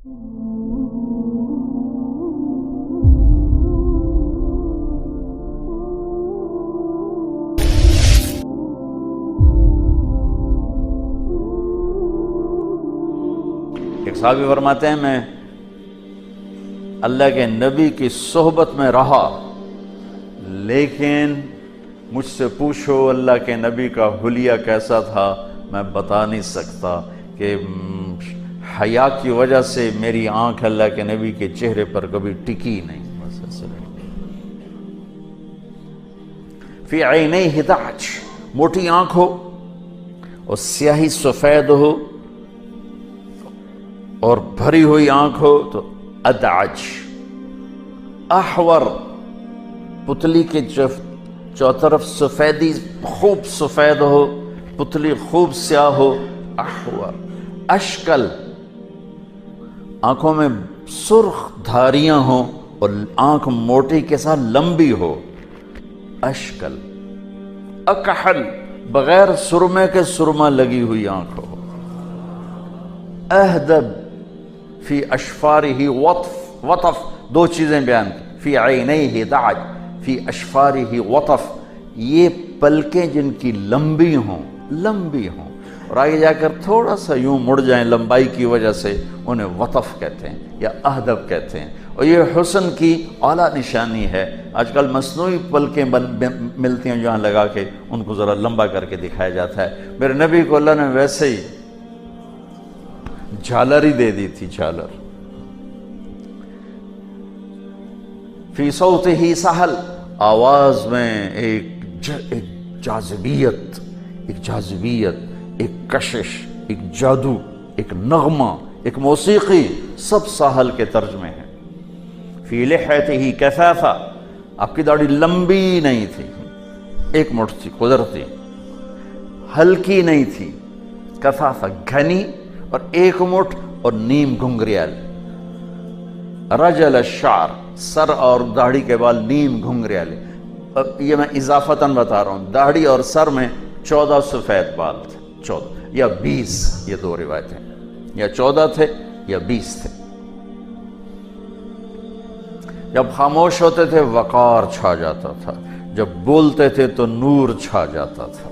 ایک صحابی فرماتے ہیں میں اللہ کے نبی کی صحبت میں رہا، لیکن مجھ سے پوچھو اللہ کے نبی کا حلیہ کیسا تھا میں بتا نہیں سکتا، کہ حیا کی وجہ سے میری آنکھ اللہ کے نبی کے چہرے پر کبھی ٹکی نہیں۔ فی عینیہ دعج، موٹی آنکھ ہو اور سیاہی سفید ہو اور بھری ہوئی آنکھ ہو تو ادعج۔ احور، پتلی کے چوطرف سفیدی خوب سفید ہو، پتلی خوب سیاہ ہو، احور۔ اشکل، آنکھوں میں سرخ دھاریاں ہوں اور آنکھ موٹی کے ساتھ لمبی ہو، اشکل۔ اکحل، بغیر سرمے کے سرما لگی ہوئی آنکھ ہو۔ اہدب، فی اشفارہ وطف، وطف دو چیزیں بیان کی، فی عینیہ دعج، فی اشفارہ وطف، یہ پلکیں جن کی لمبی ہوں، لمبی ہوں اور آگے جا کر تھوڑا سا یوں مڑ جائیں لمبائی کی وجہ سے، انہیں وطف کہتے ہیں یا اہدب کہتے ہیں، اور یہ حسن کی اعلیٰ نشانی ہے۔ آج کل مصنوعی پلکیں ملتی ہیں جہاں لگا کے ان کو ذرا لمبا کر کے دکھایا جاتا ہے، میرے نبی کو اللہ نے ویسے ہی جھالر ہی دے دی تھی، جھالر۔ فی صوتہ سہل، آواز میں ایک جاذبیت، ایک کشش، ایک جادو، ایک نغمہ، ایک موسیقی، سب ساحل کے ترجمے ہیں۔ فی لحیتہ کثافہ، آپ کی داڑھی لمبی نہیں تھی، ایک مٹھ تھی قدرتی، ہلکی نہیں تھی، کثافہ گھنی اور ایک مٹھ اور نیم گھنگریال۔ رجل الشعر، سر اور داڑھی کے بال نیم گھنگریالے۔ یہ میں اضافتاً بتا رہا ہوں، داڑھی اور سر میں 14 سفید بال تھے، 14 یا 20، یہ دو روایتیں، یا 14 تھے یا 20 تھے۔ جب خاموش ہوتے تھے وقار چھا جاتا تھا، جب بولتے تھے تو نور چھا جاتا تھا۔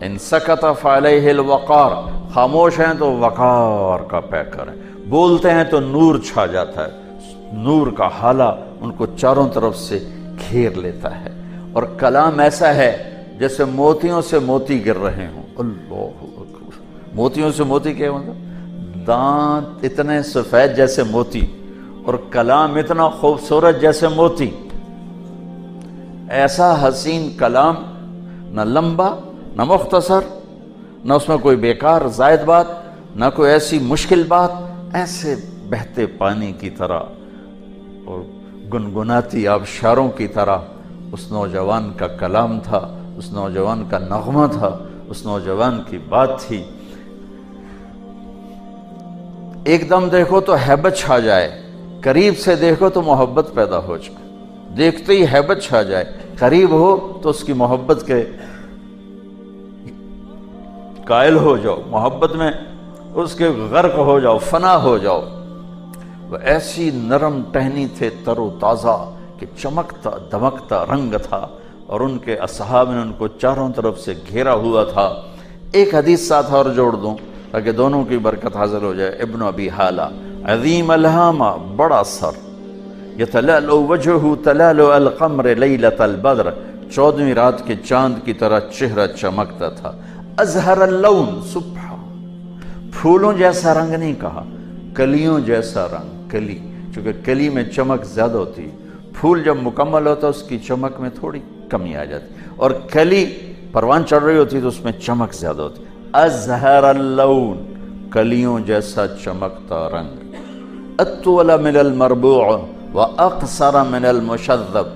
ان سکت فعلیہ الوقار، خاموش ہیں تو وقار کا پیکر ہے، بولتے ہیں تو نور چھا جاتا ہے، نور کا حالہ ان کو چاروں طرف سے گھیر لیتا ہے، اور کلام ایسا ہے جیسے موتیوں سے موتی گر رہے ہوں۔ اللہ اکبر، موتیوں سے موتی کیا مطلب؟ دانت اتنے سفید جیسے موتی اور کلام اتنا خوبصورت جیسے موتی۔ ایسا حسین کلام، نہ لمبا نہ مختصر، نہ اس میں کوئی بیکار زائد بات، نہ کوئی ایسی مشکل بات، ایسے بہتے پانی کی طرح اور گنگناتی آبشاروں کی طرح اس نوجوان کا کلام تھا، اس نوجوان کا نغمہ تھا، اس نوجوان کی بات تھی۔ ایک دم دیکھو تو ہیبت چھا جائے، قریب سے دیکھو تو محبت پیدا ہو جائے، دیکھتے ہی ہیبت چھا جائے، قریب ہو تو اس کی محبت کے قائل ہو جاؤ، محبت میں اس کے غرق ہو جاؤ، فنا ہو جاؤ۔ وہ ایسی نرم ٹہنی تھے، تر و تازہ، کہ چمکتا دمکتا رنگ تھا، اور ان کے اصحاب نے ان کو چاروں طرف سے گھیرا ہوا تھا۔ ایک حدیث ساتھ اور جوڑ دوں تاکہ دونوں کی برکت حاصل ہو جائے۔ ابن ابی حالہ، عظیم الہامہ، بڑا سر، یتلالو وجہہ تلالو القمر لیلۃ البدر، 14ویں رات کے چاند کی طرح چہرہ چمکتا تھا۔ ازہر اللون، سبحان، پھولوں جیسا رنگ نہیں کہا، کلیوں جیسا رنگ، کلی، چونکہ کلی میں چمک زیادہ ہوتی، پھول جب مکمل ہوتا اس کی چمک میں تھوڑی کمی آ جاتی، اور کلی پروان چڑھ رہی ہوتی تو اس میں چمک زیادہ ہوتی۔ ازہر اللون، کلیوں جیسا چمکتا رنگ۔ اطول من المربوع واقصر من المشذب،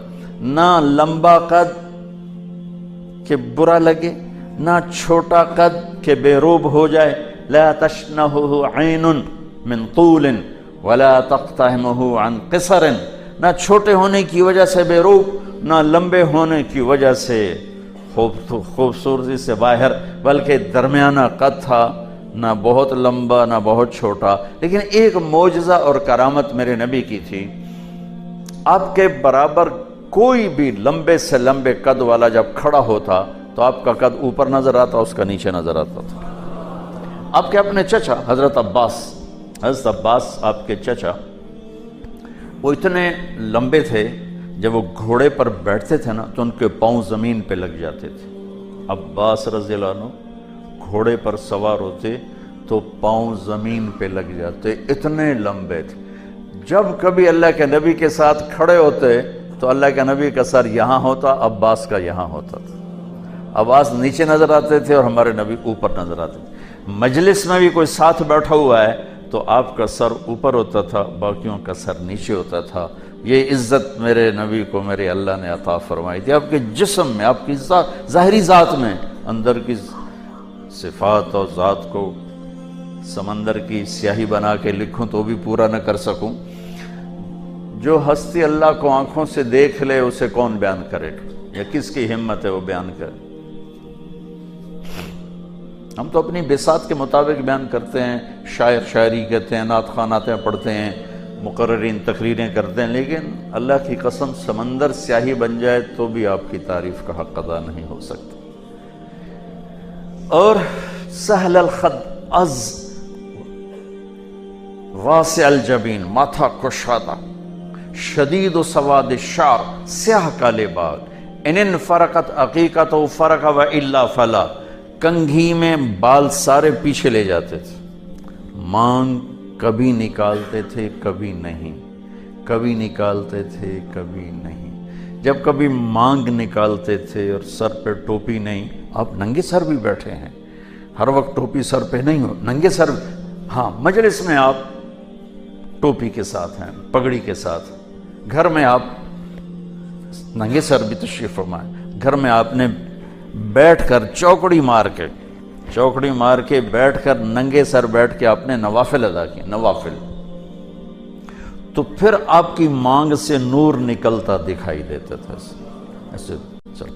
نہ لمبا قد کہ برا لگے، نہ چھوٹا قد کہ بے روب ہو جائے۔ لا تشنہہ عین من طول ولا تقتحمہ عن قصر، نہ چھوٹے ہونے کی وجہ سے بے روب، نہ لمبے ہونے کی وجہ سے خوبصورتی سے باہر، بلکہ درمیانہ قد تھا، نہ بہت لمبا نہ بہت چھوٹا، لیکن ایک معجزہ اور کرامت میرے نبی کی تھی، آپ کے برابر کوئی بھی لمبے سے لمبے قد والا جب کھڑا ہوتا تو آپ کا قد اوپر نظر آتا، اس کا نیچے نظر آتا تھا۔ آپ کے اپنے چچا حضرت عباس آپ کے چچا، وہ اتنے لمبے تھے، جب وہ گھوڑے پر بیٹھتے تھے نا تو ان کے پاؤں زمین پہ لگ جاتے تھے۔ عباس رضی اللہ عنہ گھوڑے پر سوار ہوتے تو پاؤں زمین پہ لگ جاتے، اتنے لمبے تھے۔ جب کبھی اللہ کے نبی کے ساتھ کھڑے ہوتے تو اللہ کے نبی کا سر یہاں ہوتا، عباس کا یہاں ہوتا تھا۔ عباس نیچے نظر آتے تھے اور ہمارے نبی اوپر نظر آتے تھے۔ مجلس میں بھی کوئی ساتھ بیٹھا ہوا ہے تو آپ کا سر اوپر ہوتا تھا، باقیوں کا سر نیچے ہوتا تھا۔ یہ عزت میرے نبی کو میرے اللہ نے عطا فرمائی تھی۔ آپ کے جسم میں، آپ کی ظاہری ذات میں، اندر کی صفات اور ذات کو سمندر کی سیاہی بنا کے لکھوں تو بھی پورا نہ کر سکوں۔ جو ہستی اللہ کو آنکھوں سے دیکھ لے اسے کون بیان کرے گا، یا کس کی ہمت ہے وہ بیان کرے؟ ہم تو اپنی بساط کے مطابق بیان کرتے ہیں، شاعر شاعری کہتے ہیں، نعت خواناتیں پڑھتے ہیں، مقررین تقریریں کرتے ہیں، لیکن اللہ کی قسم سمندر سیاہی بن جائے تو بھی آپ کی تعریف کا حق ادا نہیں ہو سکتا۔ اور سہل الخد از واسع الجبین، ماتھا کشادہ، شدید و سواد الشعر، سیاہ کالے بال، ان فرقت عقیقت و فرق و الا فلا، کنگھی میں بال سارے پیچھے لے جاتے تھے، مانگ کبھی نکالتے تھے کبھی نہیں، کبھی نکالتے تھے کبھی نہیں۔ جب کبھی مانگ نکالتے تھے اور سر پہ ٹوپی نہیں، آپ ننگے سر بھی بیٹھے ہیں، ہر وقت ٹوپی سر پہ نہیں ہو، ننگے سر، ہاں مجلس میں آپ ٹوپی کے ساتھ ہیں، پگڑی کے ساتھ، گھر میں آپ ننگے سر بھی تشریف فرمائیں۔ گھر میں آپ نے بیٹھ کر چوکڑی مار کے بیٹھ کر ننگے سر بیٹھ کے آپ نے نوافل ادا کیے، نوافل، تو پھر آپ کی مانگ سے نور نکلتا دکھائی دیتا تھا، ایسے چل۔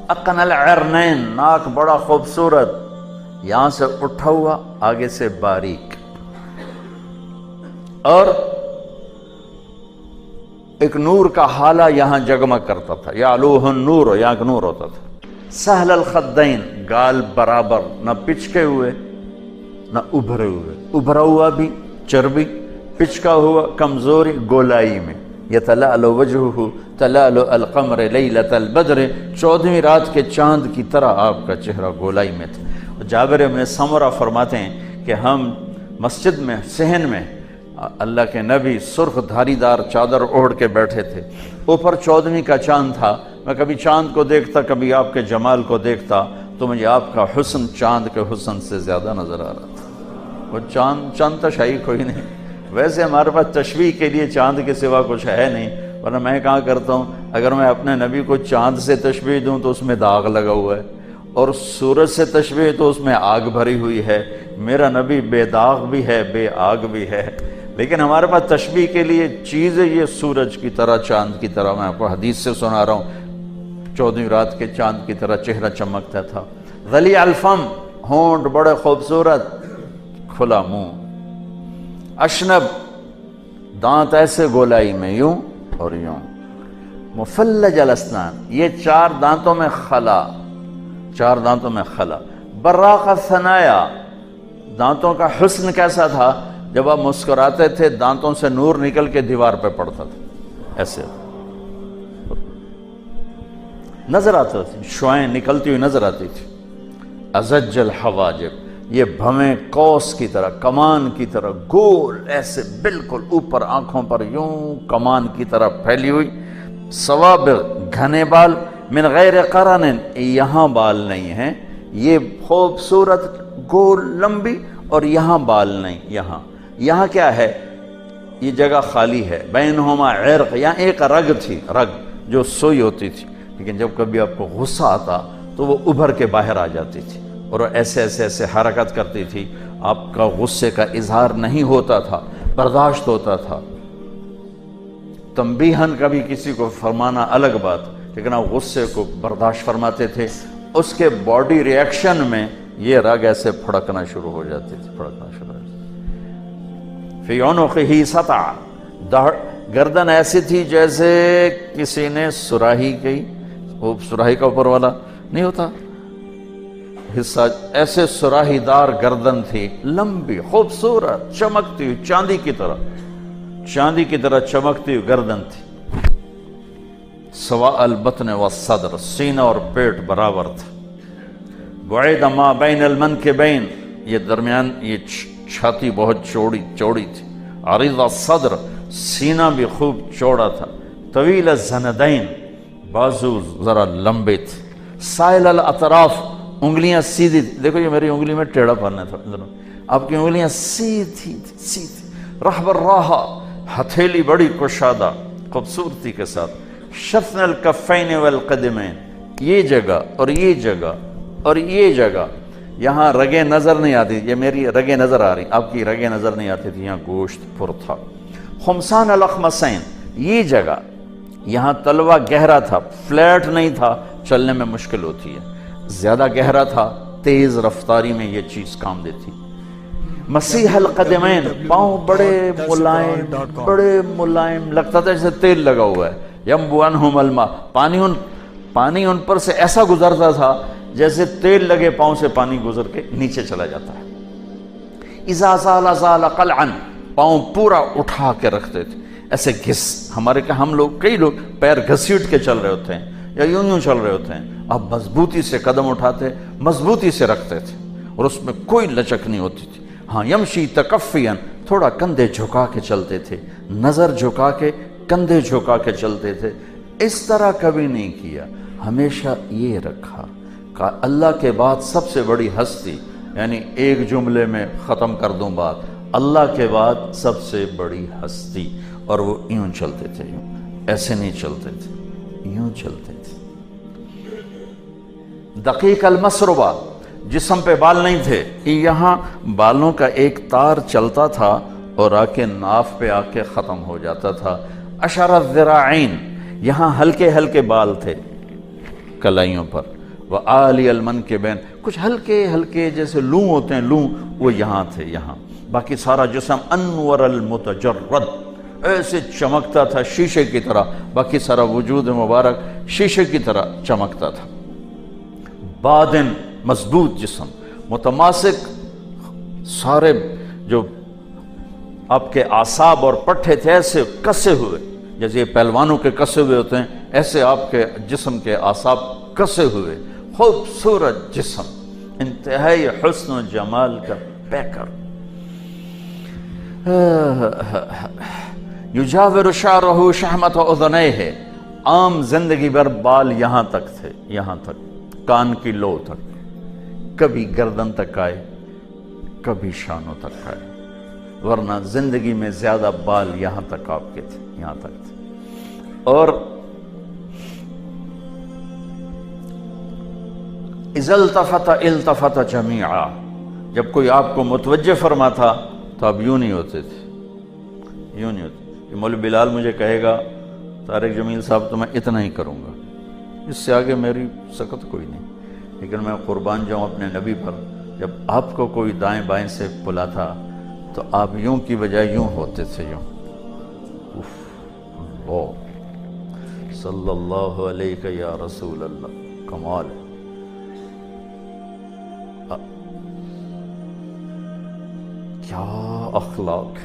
اقن العرنین، ناک بڑا خوبصورت، یہاں سے اٹھا ہوا آگے سے باریک، اور ایک نور کا حالہ یہاں جگمگ کرتا تھا، یا علوہ النور، یہاں ایک نور ہوتا تھا۔ سہل الخدین، گال برابر، نہ پچکے ہوئے نہ ابھرے ہوئے، ابھرا ہوا بھی چربی، پچکا ہوا کمزوری گولائی میں۔ یتلألؤ وجہہ تلألؤ القمر لیلۃ البدر، 14ویں رات کے چاند کی طرح آپ کا چہرہ گولائی میں تھا۔ جابر بن سمرہ فرماتے ہیں کہ ہم مسجد میں صحن میں اللہ کے نبی سرخ دھاری دار چادر اوڑھ کے بیٹھے تھے، اوپر 14ویں کا چاند تھا، میں کبھی چاند کو دیکھتا کبھی آپ کے جمال کو دیکھتا تو مجھے آپ کا حسن چاند کے حسن سے زیادہ نظر آ رہا تھا۔ وہ چاند تشبیہ کوئی نہیں، ویسے ہمارے پاس تشبیہ کے لیے چاند کے سوا کچھ ہے نہیں، ورنہ میں کہاں کرتا ہوں اگر میں اپنے نبی کو چاند سے تشبیہ دوں تو اس میں داغ لگا ہوا ہے، اور سورج سے تشبیہ تو اس میں آگ بھری ہوئی ہے۔ میرا نبی بے داغ بھی ہے بے آگ بھی ہے، لیکن ہمارے پاس تشبیہ کے لیے چیز ہے یہ سورج کی طرح چاند کی طرح۔ میں آپ کو حدیث سے سنا رہا ہوں، 14ویں رات کے چاند کی طرح چہرہ چمکتا تھا۔ ذلی الفم، ہونٹ بڑے خوبصورت، کھلا منہ، اشنب، دانت ایسے گولائی میں یوں اور یوں، مفلج الاسنان، یہ 4 دانتوں میں خلا، 4 دانتوں میں خلا، براق الثنایا، دانتوں کا حسن کیسا تھا، جب آپ مسکراتے تھے دانتوں سے نور نکل کے دیوار پہ پڑتا تھا، ایسے نظر آتا تھی، شعائیں نکلتی ہوئی نظر آتی تھی۔ ازج الحواجب، یہ بھویں قوس کی طرح، کمان کی طرح گول، ایسے بالکل اوپر آنکھوں پر یوں کمان کی طرح پھیلی ہوئی، سوابغ، گھنے بال، من غیر قرن، یہاں بال نہیں ہیں، یہ خوبصورت گول لمبی، اور یہاں بال نہیں، یہاں کیا ہے، یہ جگہ خالی ہے، بینہما عرق، یہاں ایک رگ تھی، رگ جو سوئی ہوتی تھی، لیکن جب کبھی آپ کو غصہ آتا تو وہ ابھر کے باہر آ جاتی تھی اور ایسے حرکت کرتی تھی، آپ کا غصے کا اظہار نہیں ہوتا تھا، برداشت ہوتا تھا۔ تنبیہاً کبھی کسی کو فرمانا الگ بات، لیکن آپ غصے کو برداشت فرماتے تھے۔ اس کے باڈی ریئیکشن میں یہ رگ ایسے پھڑکنا شروع ہو جاتی تھی، پھڑکنا شروع ہو جاتی۔ فی عنقہ سطع، گردن ایسی تھی جیسے کسی نے سراہی کی، وہ سراہی کا اوپر والا نہیں ہوتا حصہ، ایسے سراہی دار گردن تھی، لمبی خوبصورت چمکتی ہوئی چاندی کی طرح، چاندی کی طرح چمکتی ہوئی گردن تھی۔ سواء البطن والصدر، سینہ اور پیٹ برابر تھا۔ بعید ما بین المنکبین، یہ درمیان یہ چھاتی بہت چوڑی تھی۔ عریض الصدر، سینہ بھی خوب چوڑا تھا۔ طویل الزندین، بازو ذرا لمبے تھے۔ سائل الاطراف، انگلیاں سیدھی تھی، دیکھو یہ میری انگلی میں ٹیڑھا پن تھا، آپ کی انگلیاں سیدھی تھی۔ رحب الراحہ، ہتھیلی بڑی کشادہ خوبصورتی کے ساتھ۔ شفن الکفین والقدمین، یہ جگہ اور یہ جگہ اور یہ جگہ، یہاں رگیں نظر نہیں آتی، یہ میری رگیں نظر آ رہی، آپ کی رگیں نظر نہیں آتی تھی، یہاں گوشت پر تھا۔ خمسان الاخمسین، یہ جگہ، یہاں تلوہ گہرا تھا، فلیٹ نہیں تھا، چلنے میں مشکل ہوتی ہے، زیادہ گہرا تھا، تیز رفتاری میں یہ چیز کام دیتی۔ مسیح القدمین، پاؤں بڑے ملائم، لگتا تھا جیسے تیل لگا ہوا ہے۔ ینبو عنہم الماء، پانی ان پر سے ایسا گزرتا تھا جیسے تیل لگے پاؤں سے پانی گزر کے نیچے چلا جاتا ہے۔ اذا زال زال قلعا، پاؤں پورا اٹھا کے رکھتے تھے، ایسے گھس، ہمارے کہ ہم لوگ کئی لوگ پیر گھسیٹ کے چل رہے ہوتے ہیں یا یوں چل رہے ہوتے ہیں، اب مضبوطی سے قدم اٹھاتے، مضبوطی سے رکھتے تھے اور اس میں کوئی لچک نہیں ہوتی تھی۔ ہاں یمشی تکفیاً، تھوڑا کندھے جھکا کے چلتے تھے، نظر جھکا کے، کندھے جھکا کے چلتے تھے، اس طرح کبھی نہیں کیا، ہمیشہ یہ رکھا کہ اللہ کے بعد سب سے بڑی ہستی، یعنی ایک جملے میں ختم کر دوں بات، اللہ کے بعد سب سے بڑی ہستی، اور وہ یوں چلتے تھے، یوں، ایسے نہیں چلتے تھے، یوں چلتے تھے۔ دقیق المسربہ، جسم پہ بال نہیں تھے، یہاں بالوں کا ایک تار چلتا تھا اور آ کے ناف پہ آ کے ختم ہو جاتا تھا۔ اشار الذراعین، یہاں ہلکے ہلکے بال تھے کلائیوں پر۔ وآلی المنکبین، کچھ ہلکے ہلکے جیسے لوں ہوتے ہیں، لوں، وہ یہاں تھے، یہاں۔ باقی سارا جسم انور المتجرد، ایسے چمکتا تھا شیشے کی طرح، باقی سارا وجود مبارک شیشے کی طرح چمکتا تھا۔ بادن، مضبوط جسم، متماسک، سارے جو آپ کے اعصاب اور پٹھے تھے ایسے کسے ہوئے، جیسے پہلوانوں کے کسے ہوئے ہوتے ہیں، ایسے آپ کے جسم کے اعصاب کسے ہوئے، خوبصورت جسم، انتہائی حسن و جمال کا پیکر۔ یجاور شعرہ شحمۃ اذنیہ، عام زندگی بھر بال یہاں تک تھے، یہاں تک، کان کی لو تک، کبھی گردن تک آئے، کبھی شانوں تک آئے، ورنہ زندگی میں زیادہ بال یہاں تک آپ کے تھے، یہاں تک تھے۔ اور اذا التفت التفت جمیعا، جب کوئی آپ کو متوجہ فرماتا تو آپ یوں نہیں ہوتے تھے، یوں نہیں ہوتے۔ مولوی بلال مجھے کہے گا طارق جمیل صاحب تو میں اتنا ہی کروں گا، اس سے آگے میری سکت کوئی نہیں، لیکن میں قربان جاؤں اپنے نبی پر، جب آپ کو کوئی دائیں بائیں سے بلاتا تو آپ یوں کی بجائے یوں ہوتے تھے، یوں۔ اللہ صلی اللہ علیہ یا رسول اللہ، کمال ہے۔ کیا اخلاق،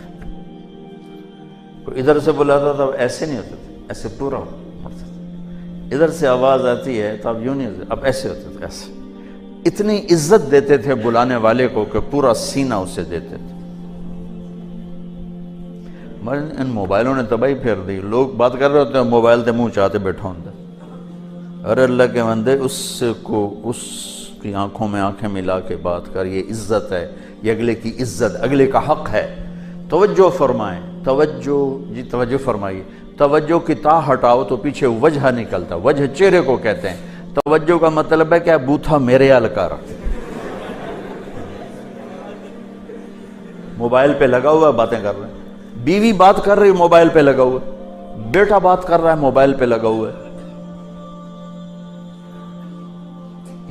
کوئی ادھر سے بلاتا تھا ایسے نہیں ہوتے تھے، ایسے پورا ہوتا تھا، ادھر سے آواز آتی ہے تو اب یوں نہیں ہوتے، اب ایسے ہوتے تھے، ایسے۔ اتنی عزت دیتے تھے بلانے والے کو کہ پورا سینہ اسے دیتے تھے۔ ان موبائلوں نے تباہی پھیر دی، لوگ بات کر رہے ہوتے ہیں، موبائل تے منہ چاہتے بیٹھا ہوتا ہے۔ ارے اللہ کے بندے، اس کو اس کی آنکھوں میں آنکھیں ملا کے بات کر، یہ عزت ہے، یہ اگلے کی عزت، اگلے کا حق ہے۔ توجہ فرمائیں، توجہ، جی توجہ فرمائیے۔ توجہ کی تا ہٹاؤ تو پیچھے وجہ نکلتا، وجہ چہرے کو کہتے ہیں۔ توجہ کا مطلب ہے کہ بوتھا میرے حال کر، موبائل پہ لگا ہوا باتیں کر رہے ہیں، بیوی بات کر رہی موبائل پہ لگا ہوا ہے، بیٹا بات کر رہا ہے موبائل پہ لگا ہوا ہے۔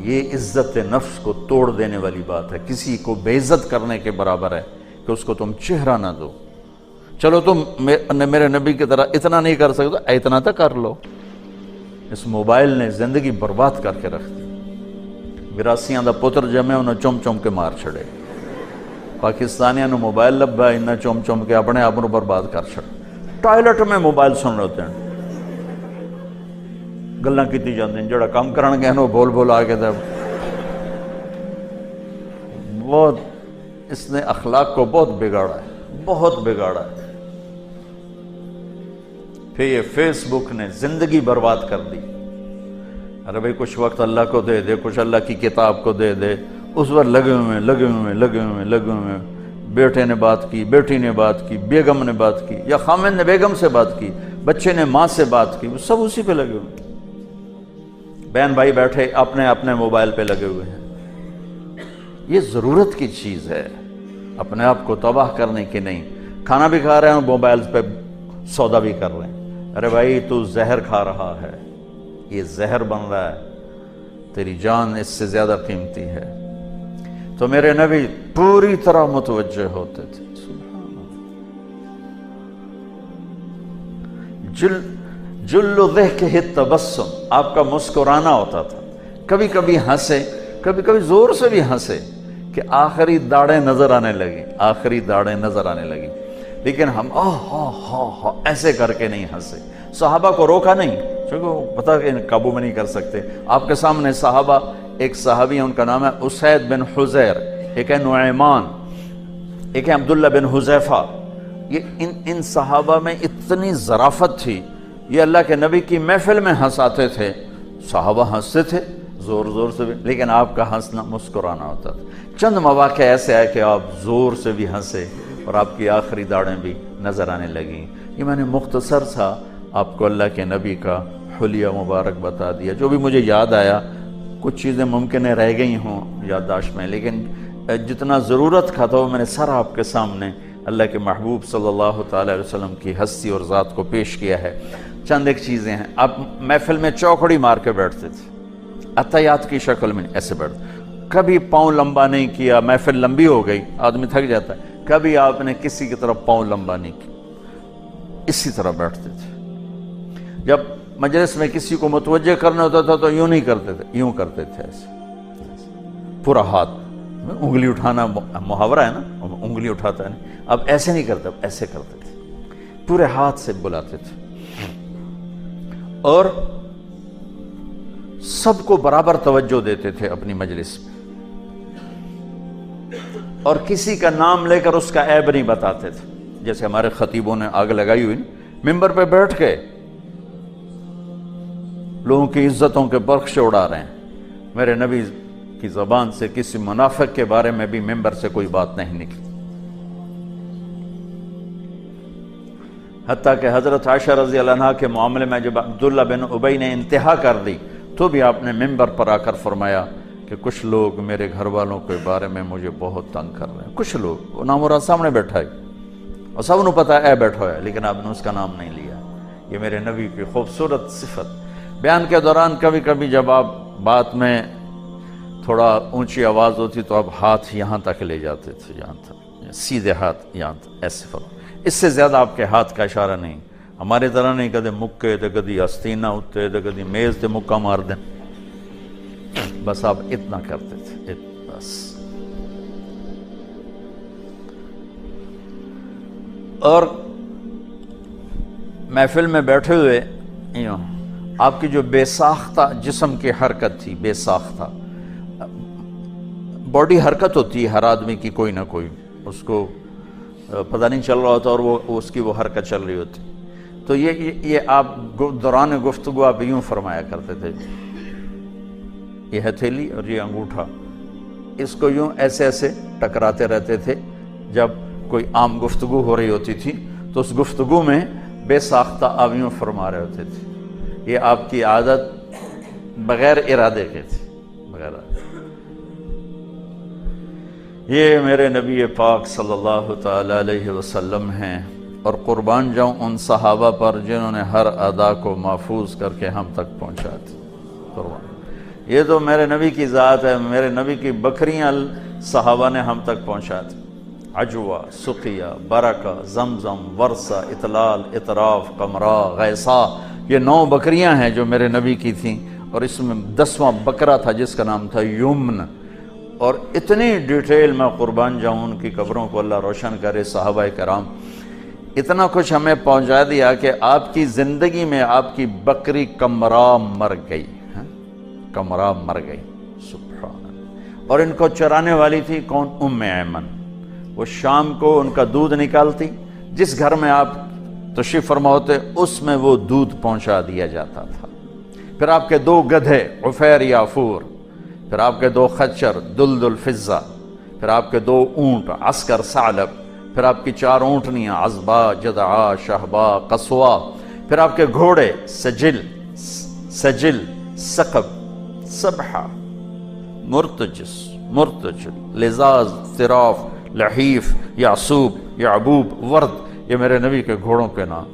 یہ عزت نفس کو توڑ دینے والی بات ہے، کسی کو بے عزت کرنے کے برابر ہے کہ اس کو تم چہرہ نہ دو۔ چلو تم میرے نبی کی طرح اتنا نہیں کر سکتے، اتنا تو کر لو۔ اس موبائل نے زندگی برباد کر کے رکھ دی۔ 82 دا پتر جمے انہیں چم چم کے مار چھڑے، پاکستانیاں نے موبائل لبا انہیں چم چم کے اپنے آپ کو برباد کر چھڑے۔ ٹائلٹ میں موبائل سن رہے ہوتے ہیں، گلاں کیتی جاندے ہیں، جڑا کام کرن گے نو بول بول آ کے دے۔ بہت اس نے اخلاق کو بہت بگاڑا ہے، بہت بگاڑا ہے۔ پھر یہ فیس بک نے زندگی برباد کر دی۔ ارے بھائی کچھ وقت اللہ کو دے دے، کچھ اللہ کی کتاب کو دے دے، اس وقت لگے ہوئے بیٹے نے بات کی، بیٹی نے بات کی، بیگم نے بات کی، یا خامن نے بیگم سے بات کی، بچے نے ماں سے بات کی، وہ سب اسی پہ لگے ہوئے ہیں۔ بہن بھائی بیٹھے اپنے اپنے موبائل پہ لگے ہوئے ہیں۔ یہ ضرورت کی چیز ہے، اپنے آپ کو تباہ کرنے کی نہیں۔ کھانا بھی کھا رہے ہیں اور موبائل پہ سودا بھی کر رہے ہیں۔ ارے بھائی تو زہر کھا رہا ہے، یہ زہر بن رہا ہے، تیری جان اس سے زیادہ قیمتی ہے۔ تو میرے نبی پوری طرح متوجہ ہوتے تھے۔ جل ضحکہ التبسم، آپ کا مسکرانا ہوتا تھا، کبھی کبھی ہنسے، کبھی کبھی زور سے بھی ہنسے کہ آخری داڑیں نظر آنے لگی، آخری داڑیں نظر آنے لگی، لیکن ہم ایسے کر کے نہیں ہنسے۔ صحابہ کو روکا نہیں، چونکہ پتہ کہ قابو میں نہیں کر سکتے۔ آپ کے سامنے صحابہ، ایک صحابی ان کا نام ہے اسید بن حزیر، ایک ہے نعیمان، ایک ہے عبداللہ بن حذیفہ۔ یہ ان صحابہ میں اتنی ظرافت تھی، یہ اللہ کے نبی کی محفل میں ہنساتے تھے، صحابہ ہنستے تھے زور زور سے بھی، لیکن آپ کا ہنسنا مسکرانا ہوتا تھا۔ چند مواقع ایسے آئے کہ آپ زور سے بھی ہنسے اور آپ کی آخری داڑیں بھی نظر آنے لگیں۔ یہ میں نے مختصر سا آپ کو اللہ کے نبی کا حلیہ مبارک بتا دیا، جو بھی مجھے یاد آیا۔ کچھ چیزیں ممکن ہے رہ گئی ہوں یادداشت میں، لیکن جتنا ضرورت تھا تو وہ میں نے سارا آپ کے سامنے اللہ کے محبوب صلی اللہ تعالیٰ علیہ وسلم کی ہستی اور ذات کو پیش کیا ہے۔ چند ایک چیزیں ہیں، آپ محفل میں چوکھڑی مار کے بیٹھتے تھے، عطیات کی شکل میں ایسے بیٹھتے، کبھی پاؤں لمبا نہیں کیا، محفل لمبی ہو گئی آدمی تھک جاتا ہے، کبھی آپ نے کسی کی طرف پاؤں لمبا نہیں کیا، اسی طرح بیٹھتے تھے۔ جب مجلس میں کسی کو متوجہ کرنا ہوتا تھا تو یوں نہیں کرتے تھے، یوں کرتے تھے ایسے، پورا ہاتھ، انگلی اٹھانا محاورہ ہے نا، انگلی اٹھاتا ہے نہیں، اب ایسے نہیں کرتے، اب ایسے کرتے تھے، پورے ہاتھ سے بلاتے تھے، اور سب کو برابر توجہ دیتے تھے اپنی مجلس میں، اور کسی کا نام لے کر اس کا عیب نہیں بتاتے تھے۔ جیسے ہمارے خطیبوں نے آگ لگائی ہوئی، ممبر پہ بیٹھ کے لوگوں کی عزتوں کے برقشے اڑا رہے ہیں۔ میرے نبی کی زبان سے کسی منافق کے بارے میں بھی ممبر سے کوئی بات نہیں نکلی، حتیٰ کہ حضرت عائشہ رضی اللہ عنہا کے معاملے میں جب عبداللہ بن ابی نے انتہا کر دی تو بھی آپ نے ممبر پر آ کر فرمایا کہ کچھ لوگ میرے گھر والوں کے بارے میں مجھے بہت تنگ کر رہے ہیں، کچھ لوگ، وہ نام سامنے بیٹھا ہے اور سب نے پتا ہے بیٹھا ہے، لیکن آپ نے اس کا نام نہیں لیا۔ یہ میرے نبی کی خوبصورت صفت۔ بیان کے دوران کبھی کبھی جب آپ بات میں تھوڑا اونچی آواز ہوتی تو آپ ہاتھ یہاں تک لے جاتے تھے، یہاں تک، سیدھے ہاتھ یہاں تک، ایسے فرمایا، اس سے زیادہ آپ کے ہاتھ کا اشارہ نہیں۔ ہمارے طرح نہیں کدے مکے تے کدی آستینہ اتے تے کدی میز تے مکہ مار دیں، بس آپ اتنا کرتے تھے، بس۔ اور محفل میں بیٹھے ہوئے آپ کی جو بے ساختہ جسم کی حرکت تھی، بے ساختہ باڈی حرکت ہوتی ہے ہر آدمی کی، کوئی نہ کوئی، اس کو پتہ نہیں چل رہا ہوتا اور وہ اس کی وہ حرکت چل رہی ہوتی، تو یہ آپ دوران گفتگو آپ یوں فرمایا کرتے تھے، یہ ہتھیلی اور یہ انگوٹھا، اس کو یوں ایسے ایسے ٹکراتے رہتے تھے۔ جب کوئی عام گفتگو ہو رہی ہوتی تھی تو اس گفتگو میں بے ساختہ آپ یوں فرما رہے ہوتے تھے۔ یہ آپ کی عادت بغیر ارادے کے تھی، بغیر ارادے۔ یہ میرے نبی پاک صلی اللہ تعالی علیہ وسلم ہیں، اور قربان جاؤں ان صحابہ پر جنہوں نے ہر ادا کو محفوظ کر کے ہم تک پہنچا دی، قربان۔ یہ تو میرے نبی کی ذات ہے، میرے نبی کی بکریاں صحابہ نے ہم تک پہنچا دی۔ عجوہ، سقیہ، برکہ، زمزم، ورثہ، اطلال، اطراف، قمرا، غیثہ، یہ 9 بکریاں ہیں جو میرے نبی کی تھیں، اور اس میں 10واں بکرا تھا جس کا نام تھا یمن۔ اور اتنی ڈیٹیل میں قربان جاؤں ان کی قبروں کو اللہ روشن کرے، صحابہ کرام اتنا کچھ ہمیں پہنچا دیا کہ آپ کی زندگی میں آپ کی بکری قمرا مر گئی، قمرا مر گئی، سبحان اللہ۔ اور ان کو چرانے والی تھی کون؟ ام ایمن۔ وہ شام کو ان کا دودھ نکالتی، جس گھر میں آپ تشریف فرما ہوتے اس میں وہ دودھ پہنچا دیا جاتا تھا۔ پھر آپ کے 2 گدھے عفیر یافور، پھر آپ کے 2 خچر دلدل فضہ، پھر آپ کے 2 اونٹ عسکر ثعلب، پھر آپ کی 4 اونٹنیاں عذبا، جدعا، شہبا، قصوا، پھر آپ کے گھوڑے سجل، ثقب، سبحہ، مرتجس، مرتجل، لزاز، طراف، لحیف، یعصوب، یعبوب، ورد، یہ میرے نبی کے گھوڑوں کے نام۔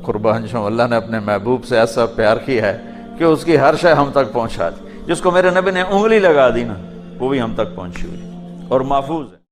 قربان جاؤں، اللہ نے اپنے محبوب سے ایسا پیار کیا ہے کہ اس کی ہر شے ہم تک پہنچا دی۔ جس کو میرے نبی نے انگلی لگا دی نا، وہ بھی ہم تک پہنچی ہوئی اور محفوظ ہے۔